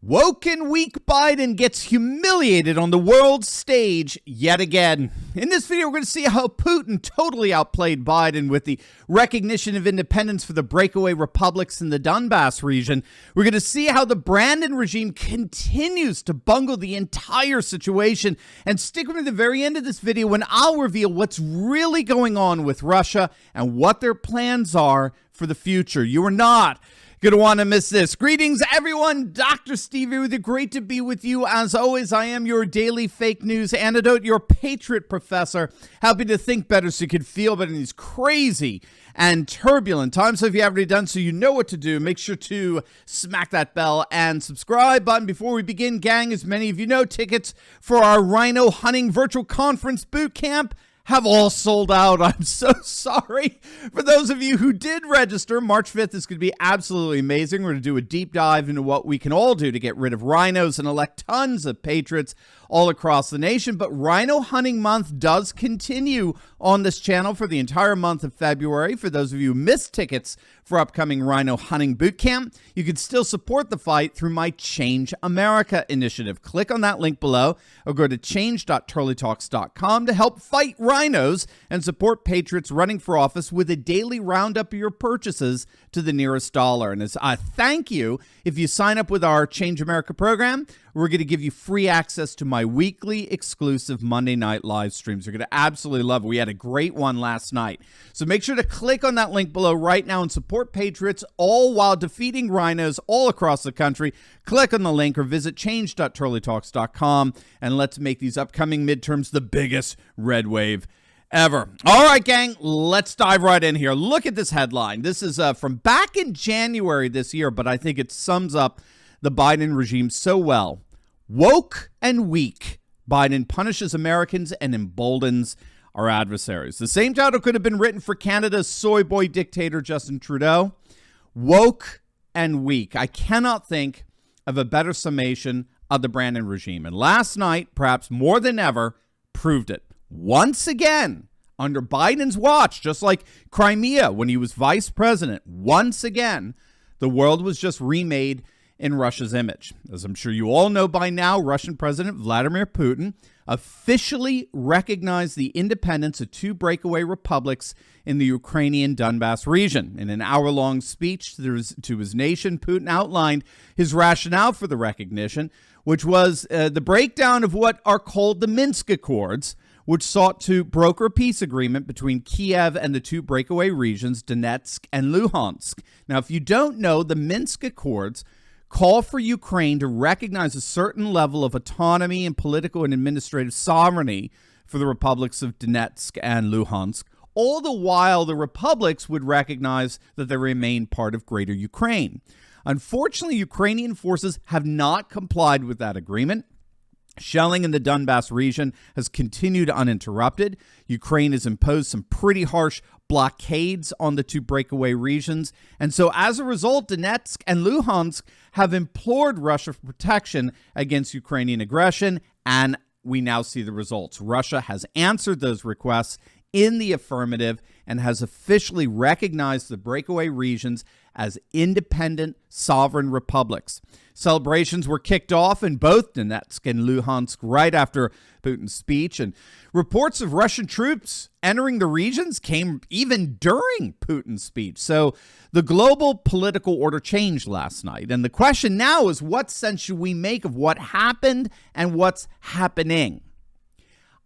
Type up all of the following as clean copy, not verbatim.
Woke and weak Biden gets humiliated on the world stage yet again. In this video, we're going to see how Putin totally outplayed Biden with the recognition of independence for the breakaway republics in the Donbas region. We're going to see how the Brandon regime continues to bungle the entire situation. And stick with me to the very end of this video when I'll reveal what's really going on with Russia and what their plans are for the future. You are not going to want to miss this. Greetings, everyone. Dr. Steve here with you. Great to be with you. As always, I am your daily fake news antidote, your Patriot professor, helping to think better so you can feel better in these crazy and turbulent times. So if you haven't already done so, you know what to do. Make sure to smack that bell and subscribe button. Before we begin, gang, as many of you know, tickets for our rhino hunting virtual conference boot camp have all sold out. I'm so sorry. For those of you who did register, March 5th is going to be absolutely amazing. We're going to do a deep dive into what we can all do to get rid of rhinos and elect tons of patriots all across the nation. But Rhino Hunting Month does continue on this channel for the entire month of February. For those of you who missed tickets for upcoming Rhino Hunting Boot Camp, you can still support the fight through my Change America initiative. Click on that link below or go to change.turleytalks.com to help fight rhinos and support patriots running for office with a daily roundup of your purchases to the nearest dollar. And as a thank you, if you sign up with our Change America program, we're going to give you free access to my weekly exclusive Monday night live streams. You're going to absolutely love it. We had a great one last night. So make sure to click on that link below right now and support patriots, all while defeating rhinos all across the country. Click on the link or visit change.turleytalks.com, and let's make these upcoming midterms the biggest red wave ever. All right, gang, let's dive right in here. Look at this headline. This is from back in January this year, but I think it sums up the Biden regime so well. Woke and weak. Biden punishes Americans and emboldens our adversaries. The same title could have been written for Canada's soy boy dictator, Justin Trudeau. Woke and weak. I cannot think of a better summation of the Brandon regime. And last night, perhaps more than ever, proved it. Once again, under Biden's watch, just like Crimea when he was vice president, once again, the world was just remade in Russia's image. As I'm sure you all know by now, Russian President Vladimir Putin officially recognized the independence of two breakaway republics in the Ukrainian Donbas region. In an hour-long speech to his nation, Putin outlined his rationale for the recognition, which was the breakdown of what are called the Minsk Accords, which sought to broker a peace agreement between Kiev and the two breakaway regions, Donetsk and Luhansk. Now, if you don't know, the Minsk Accords call for Ukraine to recognize a certain level of autonomy and political and administrative sovereignty for the republics of Donetsk and Luhansk, all the while the republics would recognize that they remain part of Greater Ukraine. Unfortunately, Ukrainian forces have not complied with that agreement. Shelling in the Donbas region has continued uninterrupted. Ukraine has imposed some pretty harsh blockades on the two breakaway regions. And so as a result, Donetsk and Luhansk have implored Russia for protection against Ukrainian aggression. And we now see the results. Russia has answered those requests in the affirmative and has officially recognized the breakaway regions as independent sovereign republics. Celebrations were kicked off in both Donetsk and Luhansk right after Putin's speech, and reports of Russian troops entering the regions came even during Putin's speech. So the global political order changed last night, and the question now is, what sense should we make of what happened and what's happening?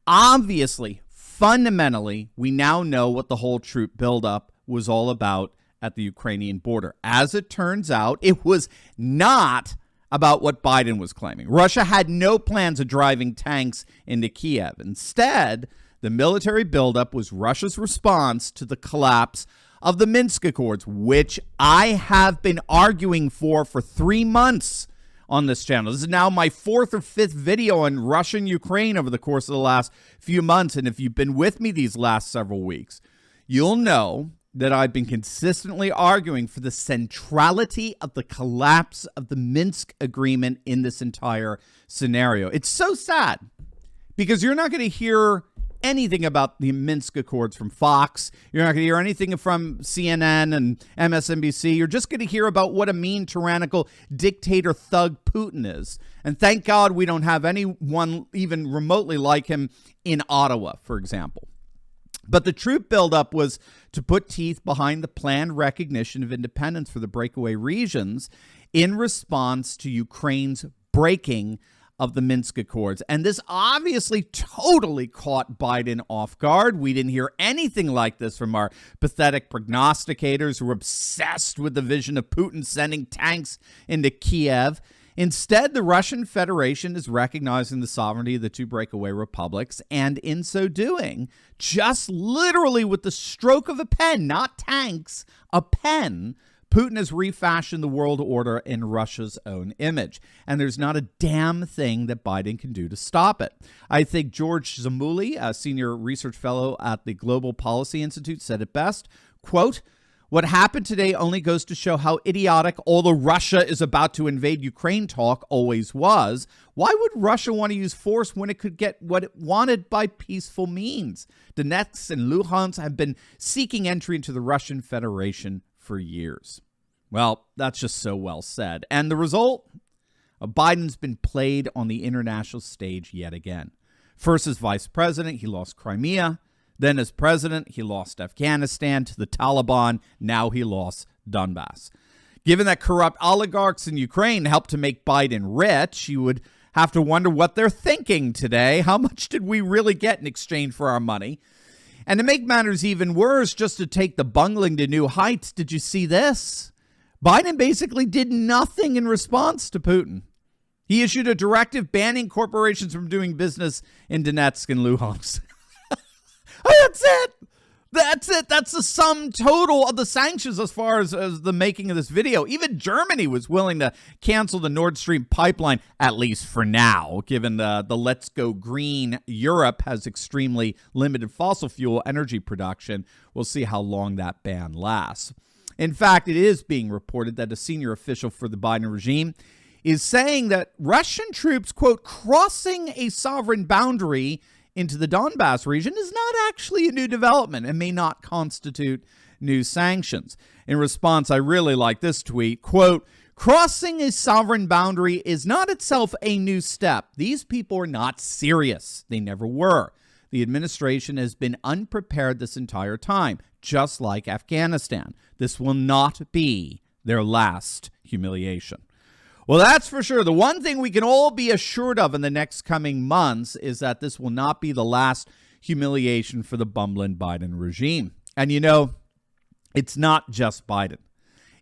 Obviously, fundamentally, we now know what the whole troop buildup was all about at the Ukrainian border. As it turns out, it was not about what Biden was claiming. Russia had no plans of driving tanks into Kiev. Instead, the military buildup was Russia's response to the collapse of the Minsk Accords, which I have been arguing for 3 months on this channel. This is now my 4th or 5th video on Russia and Ukraine over the course of the last few months. And if you've been with me these last several weeks, you'll know that I've been consistently arguing for the centrality of the collapse of the Minsk agreement in this entire scenario. It's so sad because you're not going to hear anything about the Minsk Accords from Fox. You're not going to hear anything from CNN and MSNBC. You're just going to hear about what a mean, tyrannical dictator thug Putin is. And thank God we don't have anyone even remotely like him in Ottawa, for example. But the troop buildup was to put teeth behind the planned recognition of independence for the breakaway regions in response to Ukraine's breaking of the Minsk Accords. And this obviously totally caught Biden off guard. We didn't hear anything like this from our pathetic prognosticators who were obsessed with the vision of Putin sending tanks into Kiev. Instead, the Russian Federation is recognizing the sovereignty of the two breakaway republics, and in so doing, just literally with the stroke of a pen, not tanks, a pen, Putin has refashioned the world order in Russia's own image. And there's not a damn thing that Biden can do to stop it. I think George Zamuli, a senior research fellow at the Global Policy Institute, said it best, quote, "What happened today only goes to show how idiotic all the Russia is about to invade Ukraine talk always was. Why would Russia want to use force when it could get what it wanted by peaceful means? Donetsk and Luhansk have been seeking entry into the Russian Federation for years." Well, that's just so well said. And the result? Biden's been played on the international stage yet again. First as vice president, he lost Crimea. Then as president, he lost Afghanistan to the Taliban. Now he lost Donbas. Given that corrupt oligarchs in Ukraine helped to make Biden rich, you would have to wonder what they're thinking today. How much did we really get in exchange for our money? And to make matters even worse, just to take the bungling to new heights, did you see this? Biden basically did nothing in response to Putin. He issued a directive banning corporations from doing business in Donetsk and Luhansk. That's it. That's it. That's the sum total of the sanctions as far as the making of this video. Even Germany was willing to cancel the Nord Stream pipeline, at least for now, given the Let's Go Green Europe has extremely limited fossil fuel energy production. We'll see how long that ban lasts. In fact, it is being reported that a senior official for the Biden regime is saying that Russian troops, quote, crossing a sovereign boundary into the Donbas region is not actually a new development and may not constitute new sanctions. In response, I really like this tweet, quote, "Crossing a sovereign boundary is not itself a new step. These people are not serious. They never were. The administration has been unprepared this entire time, just like Afghanistan. This will not be their last humiliation." Well, that's for sure. The one thing we can all be assured of in the next coming months is that this will not be the last humiliation for the bumbling Biden regime. And you know, it's not just Biden.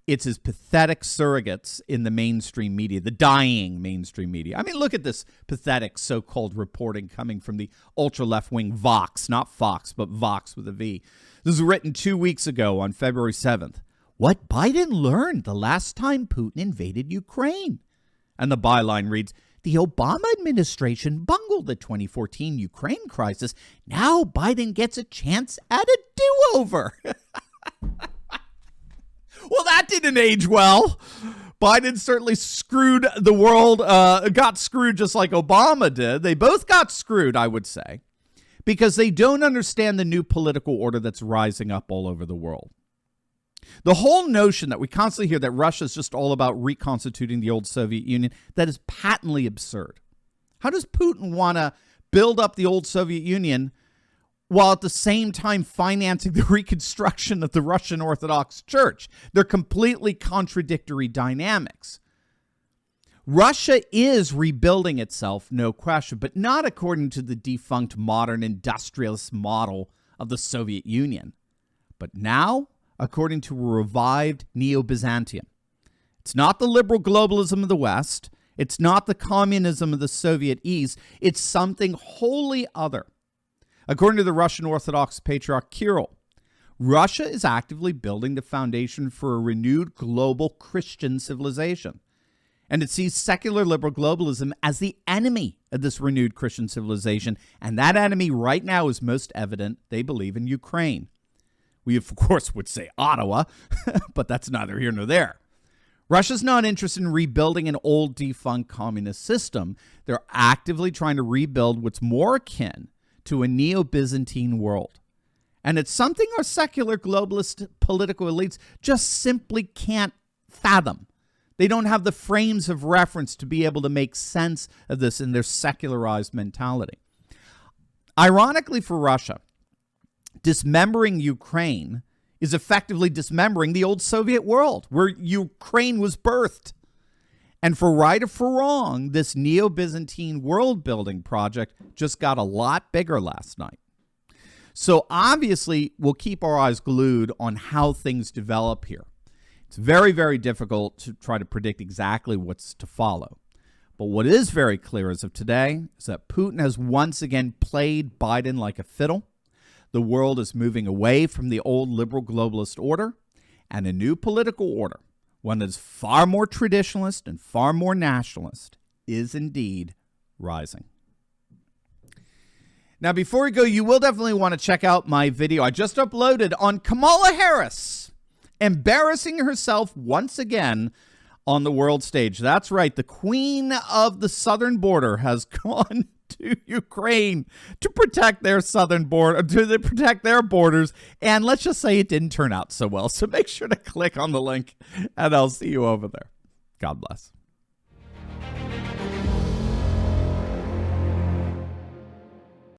It's his pathetic surrogates in the mainstream media, the dying mainstream media. I mean, look at this pathetic so-called reporting coming from the ultra-left-wing Vox, not Fox, but Vox with a V. This was written 2 weeks ago on February 7th. What Biden learned the last time Putin invaded Ukraine. And the byline reads, "The Obama administration bungled the 2014 Ukraine crisis. Now Biden gets a chance at a do-over." Well, that didn't age well. Biden certainly screwed the world, got screwed just like Obama did. They both got screwed, I would say, because they don't understand the new political order that's rising up all over the world. The whole notion that we constantly hear that Russia is just all about reconstituting the old Soviet Union, that is patently absurd. How does Putin want to build up the old Soviet Union while at the same time financing the reconstruction of the Russian Orthodox Church? They're completely contradictory dynamics. Russia is rebuilding itself, no question, but not according to the defunct modern industrialist model of the Soviet Union, but now according to a revived Neo-Byzantium. It's not the liberal globalism of the West. It's not the communism of the Soviet East. It's something wholly other. According to the Russian Orthodox Patriarch Kirill, Russia is actively building the foundation for a renewed global Christian civilization. And it sees secular liberal globalism as the enemy of this renewed Christian civilization. And that enemy right now is most evident, they believe, in Ukraine. We, of course, would say Ottawa, but that's neither here nor there. Russia's not interested in rebuilding an old defunct communist system. They're actively trying to rebuild what's more akin to a neo-Byzantine world. And it's something our secular globalist political elites just simply can't fathom. They don't have the frames of reference to be able to make sense of this in their secularized mentality. Ironically for Russia, dismembering Ukraine is effectively dismembering the old Soviet world where Ukraine was birthed. And for right or for wrong, this neo-Byzantine world-building project just got a lot bigger last night. So obviously, we'll keep our eyes glued on how things develop here. It's very, very difficult to try to predict exactly what's to follow. But what is very clear as of today is that Putin has once again played Biden like a fiddle. The world is moving away from the old liberal globalist order, and a new political order, one that is far more traditionalist and far more nationalist, is indeed rising. Now, before we go, you will definitely want to check out my video I just uploaded on Kamala Harris embarrassing herself once again on the world stage. That's right. The queen of the southern border has gone to Ukraine to protect their southern border, to protect their borders. And let's just say it didn't turn out so well. So make sure to click on the link and I'll see you over there. God bless.